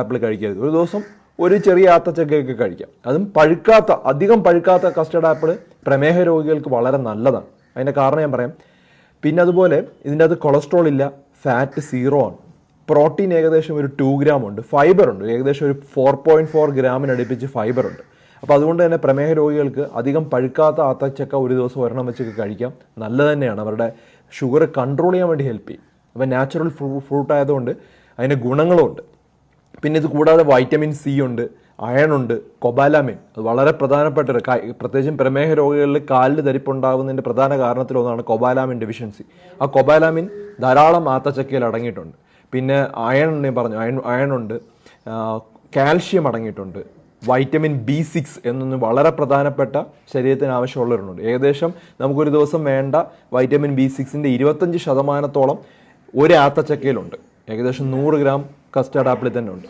Apple കഴിക്കരുത്. ഒരു ദിവസം ഒരു ചെറിയ ആത്തച്ചക്കയൊക്കെ കഴിക്കാം. അതും അധികം പഴുക്കാത്ത കസ്റ്റർഡ് ആപ്പിൾ പ്രമേഹ രോഗികൾക്ക് വളരെ നല്ലതാണ്. അതിൻ്റെ കാരണം ഞാൻ പറയാം. പിന്നെ അതുപോലെ ഇതിൻ്റെ അകത്ത് കൊളസ്ട്രോൾ ഇല്ല, ഫാറ്റ് 0 ആണ്, പ്രോട്ടീൻ ഏകദേശം ഒരു 2 ഗ്രാം ഉണ്ട്, ഫൈബർ ഉണ്ട് ഏകദേശം ഒരു 4.4 ഗ്രാമിന് അടുപ്പിച്ച് ഫൈബർ ഉണ്ട്. അപ്പോൾ അതുകൊണ്ട് തന്നെ പ്രമേഹ രോഗികൾക്ക് അധികം പഴുക്കാത്ത ആത്തച്ചക്ക ഒരു ദിവസം ഒരെണ്ണം വെച്ചൊക്കെ കഴിക്കാം. നല്ലത് തന്നെയാണ്, അവരുടെ ഷുഗർ കൺട്രോൾ ചെയ്യാൻ വേണ്ടി ഹെൽപ്പ് ചെയ്യും. അപ്പോൾ നാച്ചുറൽ ഫ്രൂട്ട് ആയതുകൊണ്ട് അതിന് ഗുണങ്ങളും ഉണ്ട്. പിന്നെ ഇത് കൂടാതെ വൈറ്റമിൻ സി ഉണ്ട്, അയൺ ഉണ്ട്, കൊബാലാമിൻ. അത് വളരെ പ്രധാനപ്പെട്ട പ്രത്യേകിച്ചും പ്രമേഹ രോഗികളിൽ കാലിൽ തരിപ്പുണ്ടാകുന്നതിൻ്റെ പ്രധാന കാരണത്തിലൊന്നാണ് കൊബാലാമിൻ ഡെഫിഷ്യൻസി. ആ കൊബാലാമിൻ ധാരാളം ആത്തച്ചക്കയിൽ അടങ്ങിയിട്ടുണ്ട്. പിന്നെ അയൺ ഞാൻ പറഞ്ഞു, അയൺ ഉണ്ട്, കാൽഷ്യം അടങ്ങിയിട്ടുണ്ട്, വൈറ്റമിൻ B6 എന്നൊന്നും വളരെ പ്രധാനപ്പെട്ട ശരീരത്തിന് ആവശ്യമുള്ളവരുണ്ട്. ഏകദേശം നമുക്കൊരു ദിവസം വേണ്ട വൈറ്റമിൻ B6ൻ്റെ 25% ഒരു ആത്തച്ചക്കയിലുണ്ട്. ഏകദേശം 100 ഗ്രാം കസ്റ്റർഡ് ആപ്പിളിൽ തന്നെ ഉണ്ട്.